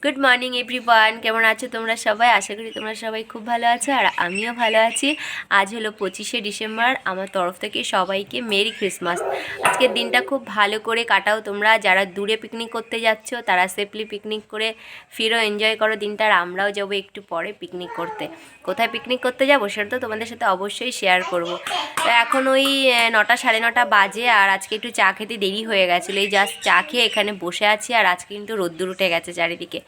Good morning everyone, কেমন আছো তোমরা সবাই? আশা করি তোমরা সবাই খুব ভালো আছো আর আমিও ভালো আছি। আজ হলো 25শে ডিসেম্বর। আমার তরফ থেকে সবাইকে মেরি ক্রিসমাস। আজকের দিনটা খুব ভালো করে কাটাও তোমরা। যারা দূরে পিকনিক করতে যাচ্ছ তারা সেফলি পিকনিক করে ফিরো, এনজয় করো দিনটা। আর আমরাও যাবো একটু পরে পিকনিক করতে। কোথায় পিকনিক করতে যাবো সেটা তো তোমাদের সাথে অবশ্যই শেয়ার করব। তো এখন ওই 9টা সাড়ে 9টা বাজে আর আজকে একটু চা খেতে দেরি হয়ে গেছিলো। এই জাস্ট চা খেয়ে এখানে বসে আছি আর আজকে কিন্তু রোদ্দুর উঠে গেছে চারিদিকে।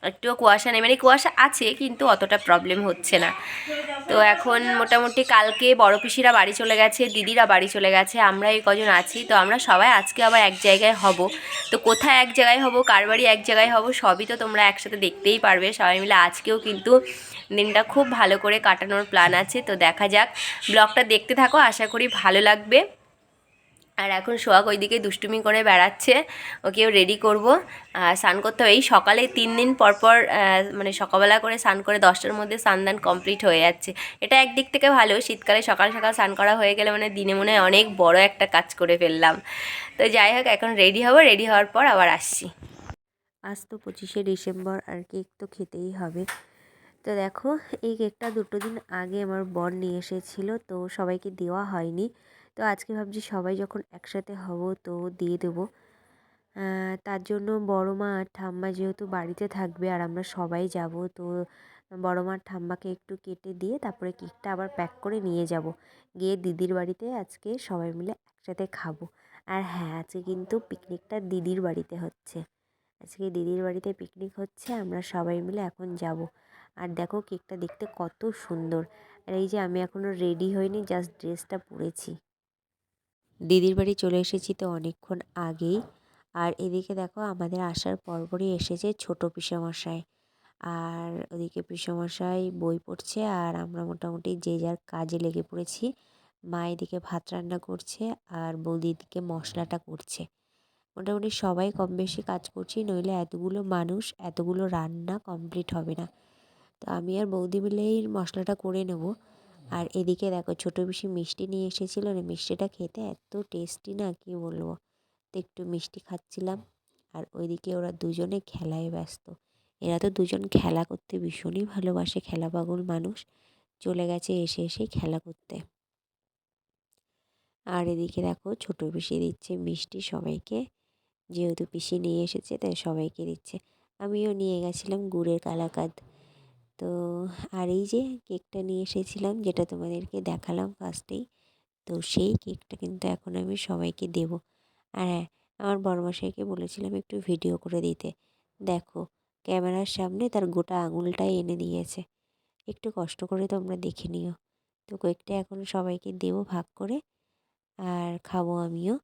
একটুও কুয়াশা নেই, মানে কুয়াশা আছে কিন্তু অতটা প্রবলেম হচ্ছে না। তো এখন মোটামুটি কালকে বড় পিসিরা বাড়ি চলে গেছে, দিদিরা বাড়ি চলে গেছে, আমরা এই কজন আছি। তো আমরা সবাই আজকে আবার এক জায়গায় হব। তো কোথায় এক জায়গায় হব, কার বাড়ি এক জায়গায় হব, সবই তো তোমরা একসাথে দেখতেই পারবে সবাই মিলে। আজকেও কিন্তু দিনটা খুব ভালো করে কাটানোর প্ল্যান আছে। তো দেখা যাক, ব্লগটা দেখতে থাকো, আশা করি ভালো লাগবে। আর এখন সোহাগ ওইদিকে দুষ্টুমি করে বেড়াচ্ছে, ওকেও রেডি করব। স্নান করতে হবে এই সকালে 3 দিন পর পর, মানে সকালবেলা করে স্নান করে 10টার মধ্যে স্নান কমপ্লিট হয়ে যাচ্ছে। এটা একদিক থেকে ভালো, শীতকালে সকাল সকাল স্নান করা হয়ে গেলে মানে দিনে মনে হয় অনেক বড় একটা কাজ করে ফেললাম। তো যাই হোক, এখন রেডি হব, রেডি হওয়ার পর আবার আসছি। আজ তো 25শে ডিসেম্বর আর কেক তো খেতেই হবে। তো দেখো, এই কেকটা 2 দিন আগে আমার বর নিয়ে এসেছিলো, তো সবাইকে দেওয়া হয়নি। তো আজকে ভাবছি সবাই যখন একসাথে হব তো দিয়ে দেবো। তার জন্য বড় মা আর ঠাম্মা যেহেতু বাড়িতে থাকবে আর আমরা সবাই যাব, তো বড় মা আর ঠাম্মাকে একটু কেটে দিয়ে তারপরে কেকটা আবার প্যাক করে নিয়ে যাব, গিয়ে দিদির বাড়িতে আজকে সবাই মিলে একসাথে খাবো। আর হ্যাঁ, আজকে কিন্তু পিকনিকটা দিদির বাড়িতে হচ্ছে। আজকে দিদির বাড়িতে পিকনিক হচ্ছে, আমরা সবাই মিলে এখন যাব। আর দেখো কেকটা দেখতে কত সুন্দর। আর এই যে আমি এখনও রেডি হইনি, জাস্ট ড্রেসটা পরেছি। দিদির বাড়ি চলে এসেছি তো অনেকক্ষণ আগেই। আর এদিকে দেখো আমাদের আসার পরপরই এসেছে ছোটো পিসেমশাই। আর ওদিকে পিসেমশাই বই পড়ছে আর আমরা মোটামুটি যে যার কাজে লেগে পড়েছি। মা এদিকে ভাত রান্না করছে আর বৌদি এদিকে মশলাটা করছে। মোটামুটি সবাই কম বেশি কাজ করছি, নইলে এতগুলো মানুষ এতগুলো রান্না কমপ্লিট হবে না। তো আমি আর বৌদি মিলেই মশলাটা করে নেব। আর এদিকে দেখো ছোটো পিসি মিষ্টি নিয়ে এসেছিলো, মিষ্টিটা খেতে এত টেস্টি না কি বলবো। তো একটু মিষ্টি খাচ্ছিলাম আর ওইদিকে ওরা দুজনে খেলায় ব্যস্ত। এরা তো দুজন খেলা করতে ভীষণই ভালোবাসে, খেলা পাগল মানুষ। চলে গেছে এসে এসেই খেলা করতে। আর এদিকে দেখো ছোটো পিসি দিচ্ছে মিষ্টি সবাইকে, যেহেতু পিসি নিয়ে এসেছে তাই সবাইকে দিচ্ছে। আমিও নিয়ে গেছিলাম গুড়ের কালাকাঁদ। তো আর এই যে কেকটা নিয়ে এসেছিলাম যেটা তোমাদেরকে দেখালাম ফার্স্টেই, তো সেই কেকটা কিন্তু এখন আমি সবাইকে দেবো। আর হ্যাঁ, আমার বড়মশাইকে বলেছিলাম একটু ভিডিও করে দিতে। দেখো ক্যামেরার সামনে তার গোটা আঙুলটাই এনে দিয়েছে। একটু কষ্ট করে তোমরা দেখে নিও। তো কেকটা এখন সবাইকে দেবো ভাগ করে, আর খাবো আমিও।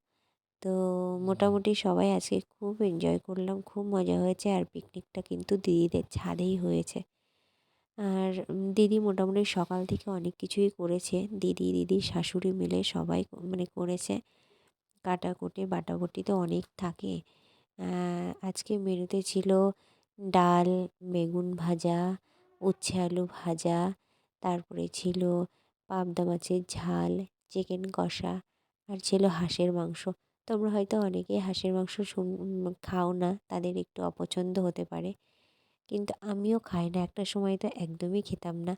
তো মোটামুটি সবাই আজকে খুব এনজয় করলাম, খুব মজা হয়েছে। আর পিকনিকটা কিন্তু দিদিদের ছাদেই হয়েছে। আর দিদি মোটামুটি সকাল থেকে অনেক কিছুই করেছে, দিদির শাশুড়ি মিলে সবাই মানে করেছে। কাটাকুটি বাটাকুটি তো অনেক থাকে। আজকে মেনুতে ছিল ডাল, বেগুন ভাজা, উচ্ছে আলু ভাজা, তারপরে ছিল পাবদা মাছের ঝাল, চিকেন কষা, আর ছিল হাঁসের মাংস। তোমরা হয়তো অনেকেই হাঁসের মাংস খাও না, তাদের একটু অপছন্দ হতে পারে, কিন্তু আমিও খাই না। একটা সময় তো একদমই খেতাম না,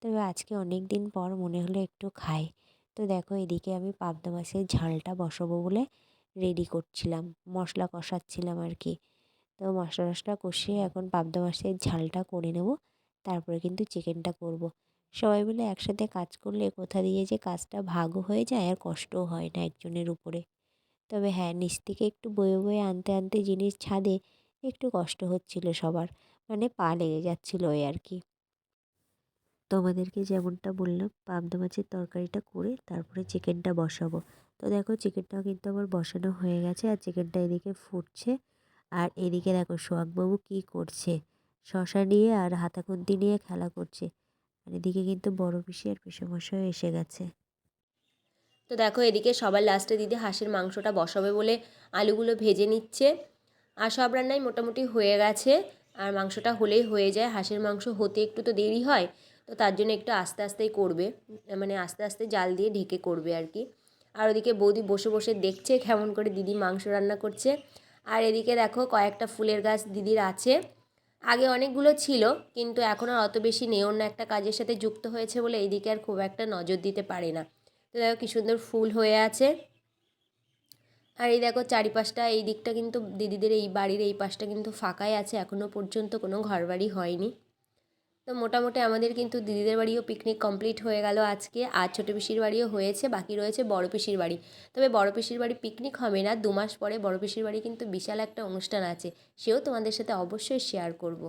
তবে আজকে অনেক দিন পর মনে হলো একটু খাই। তো দেখো এদিকে আমি পাবদা মাছের ঝালটা বসাবো বলে রেডি করছিলাম, মশলা কষাচ্ছিলাম আর কি। তো মশলা টশলা কষিয়ে এখন পাবদা মাছের ঝালটা করে নেব, তারপরে কিন্তু চিকেনটা করব। সবাই মিলে একসাথে কাজ করলে কোথা দিয়ে যে কাজটা ভাগও হয়ে যায় আর কষ্টও হয় না একজনের উপরে। তবে হ্যাঁ, নিচ থেকে একটু বয়ে বয়ে আনতে আনতে জিনিস ছাদে একটু কষ্ট হচ্ছিল সবার, মানে পা লেগে যাচ্ছিলো ওই আর কি। তোমাদেরকে যেমনটা বললাম পাবদা মাছের তরকারিটা করে তারপরে চিকেনটা বসাবো। তো দেখো চিকেনটাও কিন্তু আমার বসানো হয়ে গেছে আর চিকেনটা এদিকে ফুটছে। আর এদিকে দেখো সোহাগবাবু কী করছে, শশা নিয়ে আর হাতা খুন্তি নিয়ে খেলা করছে। আর এদিকে কিন্তু বড় পিসি আর পিসেমশাইও এসে গেছে। তো দেখো এদিকে সবার লাস্টে দিদি হাঁসের মাংসটা বসাবে বলে আলুগুলো ভেজে নিচ্ছে। আর সব রান্নাই মোটামুটি হয়ে গেছে, আর মাংসটা হলেই হয়ে যায়। হাঁসের মাংস হতে একটু তো দেরি হয়, তো তার জন্য একটু আস্তে আস্তেই করবে, মানে আস্তে আস্তে জাল দিয়ে ঢেকে করবে আর কি। আর ওদিকে বৌদি বসে বসে দেখছে কেমন করে দিদি মাংস রান্না করছে। আর এদিকে দেখো কয়েকটা ফুলের গাছ দিদির আছে, আগে অনেকগুলো ছিল কিন্তু এখন আর অত বেশি নেই, অন্য একটা কাজের সাথে যুক্ত হয়েছে বলে এইদিকে আর খুব একটা নজর দিতে পারে না। তো দেখো কী সুন্দর ফুল হয়ে আছে। আর এই দেখো চারিপাশটা, এই দিকটা কিন্তু দিদিদের এই বাড়ির এই পাশটা কিন্তু ফাঁকাই আছে, এখনও পর্যন্ত কোনো ঘরবাড়ি হয়নি। তো মোটামুটি আমাদের কিন্তু দিদিদের বাড়িও পিকনিক কমপ্লিট হয়ে গেল আজকে। আর ছোটো পিসির বাড়িও হয়েছে, বাকি রয়েছে বড় পিসির বাড়ি। তবে বড় পিসির বাড়ি পিকনিক হবে না, 2 মাস পরে বড় পিসির বাড়ি কিন্তু বিশাল একটা অনুষ্ঠান আছে, সেও তোমাদের সাথে অবশ্যই শেয়ার করব।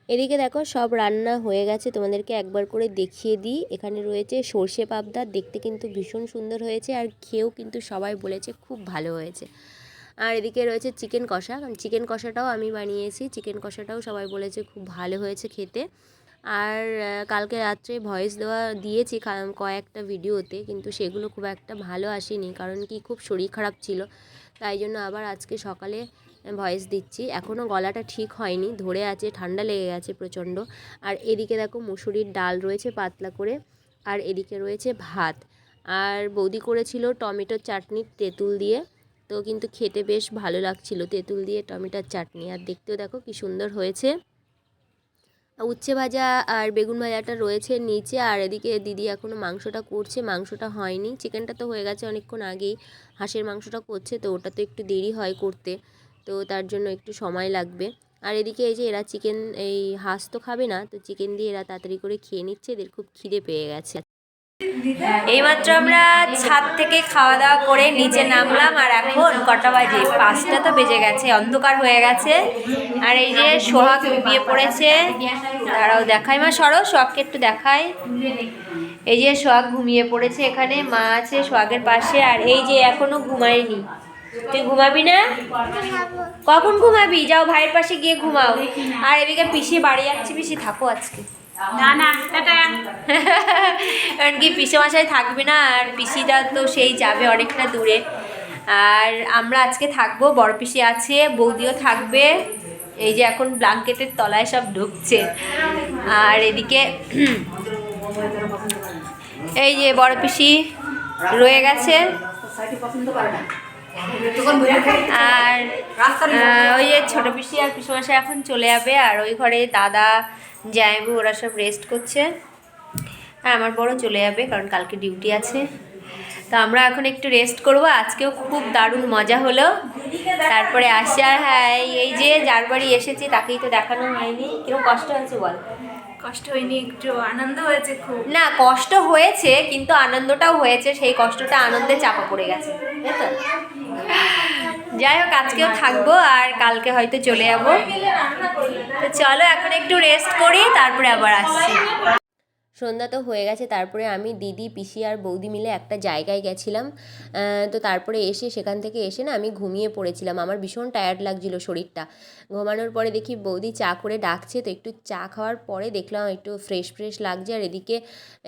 এদিকে দেখো সব রান্না হয়ে গেছে, তোমাদেরকে একবার করে দেখিয়ে দিই। এখানে রয়েছে সর্ষে পাবদা, দেখতে কিন্তু ভীষণ সুন্দর হয়েছে আর খেয়েও কিন্তু সবাই বলেছে খুব ভালো হয়েছে। আর এদিকে রয়েছে চিকেন কষা, কারণ চিকেন কষাটাও আমি বানিয়েছি, চিকেন কষাটাও সবাই বলেছে খুব ভালো হয়েছে খেতে। আর কালকে রাত্রে ভয়েস দিয়েছি কয়েকটা ভিডিওতে, কিন্তু সেগুলো খুব একটা ভালো আসেনি, কারণ কি খুব শরীর খারাপ ছিল, তাই জন্য আবার আজকে সকালে ভয়েস দিচ্ছি। এখনও গলাটা ঠিক হয়নি, ধরে আছে, ঠান্ডা লেগে গেছে প্রচণ্ড। আর এদিকে দেখো মুসুরির ডাল রয়েছে পাতলা করে, আর এদিকে রয়েছে ভাত। আর বৌদি করেছিল টমেটোর চাটনি তেঁতুল দিয়ে, তো কিন্তু খেতে বেশ ভালো লাগছিল তেঁতুল দিয়ে টমেটোর চাটনি। আর দেখতেও দেখো কি সুন্দর হয়েছে। উচ্ছে ভাজা আর বেগুন ভাজাটা রয়েছে নিচে। আর এদিকে দিদি এখনও মাংসটা করছে, মাংসটা হয়নি, চিকেনটা তো হয়ে গেছে অনেকক্ষণ আগেই, হাঁসের মাংসটা করছে, তো ওটা তো একটু দেরি হয় করতে, তো তার জন্য একটু সময় লাগবে। আর এদিকে এই যে এরা চিকেন, এই হাঁস তো খাবে না, তো চিকেন দিয়ে এরা তাড়াতাড়ি করে খেয়ে নিচ্ছে, এদের খুব খিদে পেয়ে গেছে। এইমাত্র আমরা ছাদ থেকে খাওয়া দাওয়া করে নিচে নামলাম, আর এখন কটা বাজে, 5টা তো বেজে গেছে, অন্ধকার হয়ে গেছে। আর এই যে সোহাগ ঘুমিয়ে পড়েছে, তারাও দেখাই, মা সরো, সোহাগকে একটু দেখাই। এই যে সোহাগ ঘুমিয়ে পড়েছে, এখানে মা আছে সোহাগের পাশে। আর এই যে এখনো ঘুমায়নি, তুই ঘুমাবি না? কখন ঘুমাবি? যাও ভাইয়ের পাশে গিয়ে ঘুমাও। আর এদিকে পিসি বাড়ি যাচ্ছি, পিসি থাকো আজকে, কারণ কি পিসেমশাই থাকবে না, আর পিসিটা তো সেই যাবে অনেকটা দূরে। আর আমরা আজকে থাকবো, বড় পিসি আছে, বৌদিও থাকবে। এই যে এখন ব্ল্যাঙ্কেটের তলায় সব ঢুকছে। আর এদিকে এই যে বড় পিসি রয়ে গেছে, আর ওই যে ছোটো পিসি আর পিসেমশাই এখন চলে যাবে। আর ওই ঘরে দাদা জামাইবু ওরা সব রেস্ট করছে, আর আমার বড় চলে যাবে কারণ কালকে ডিউটি আছে। তো আমরা এখন একটু রেস্ট করব। আজকেও খুব দারুণ মজা হলো। তারপরে আসি, আর হ্যাঁ এই যে যার বাড়ি এসেছি তাকেই তো দেখানো হয়নি। কিরকম কষ্ট হয়েছে বল? কষ্ট হয়নি, একটু আনন্দ হয়েছে খুব। না, কষ্ট হয়েছে কিন্তু আনন্দটাও হয়েছে, সেই কষ্টটা আনন্দে চাপা পড়ে গেছে, তাই তো? যাই হোক, আজকেও থাকবো আর কালকে হয়তো চলে যাবো। তো চলো এখন একটু রেস্ট করি, তারপরে আবার আসছি। সন্ধ্যা তো হয়ে গেছে, তারপরে আমি দিদি পিসি আর বৌদি মিলে একটা জায়গায় গেছিলাম। তো তারপরে এসে সেখান থেকে এসে না আমি ঘুমিয়ে পড়েছিলাম, আমার ভীষণ টায়ার্ড লাগছিল শরীরটা। ঘুমানোর পরে দেখি বৌদি চা করে ডাকছে, তো একটু চা খাওয়ার পরে দেখলাম একটু ফ্রেশ ফ্রেশ লাগছে। আর এদিকে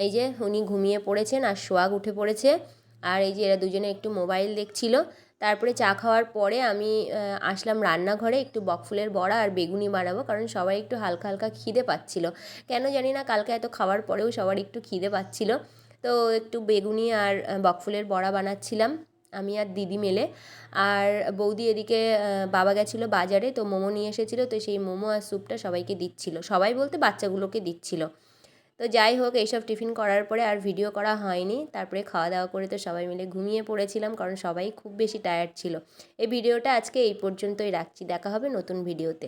এই যে উনি ঘুমিয়ে পড়েছেন আর সোহাগ উঠে পড়েছে, আর এই যে এরা দুজনে একটু মোবাইল দেখছিল। তারপরে চা খাওয়ার পরে আমি আসলাম রান্নাঘরে, একটু বকফুলের বড়া আর বেগুনি বানাবো, কারণ সবাই একটু হালকা হালকা খিদে পাচ্ছিল। কেন জানি না, কালকে এত খাওয়ার পরেও সবার একটু খিদে পাচ্ছিল। তো একটু বেগুনি আর বকফুলের বড়া বানাচ্ছিলাম আমি আর দিদি মিলে। আর বৌদি এদিকে বাবা গেছিলো বাজারে, তো মোমো নিয়ে এসেছিলো, তো সেই মোমো আর স্যুপটা সবাইকে দিচ্ছিল, সবাই বলতে বাচ্চাগুলোকে দিচ্ছিল। তো যাই হোক, এইসব টিফিন করার পরে আর ভিডিও করা হয়নি। তারপরে খাওয়া দাওয়া করে তো সবাই মিলে ঘুমিয়ে পড়েছিলাম, কারণ সবাই খুব বেশি টায়ার্ড ছিল। এই ভিডিওটা আজকে এই পর্যন্তই রাখছি, দেখা হবে নতুন ভিডিওতে।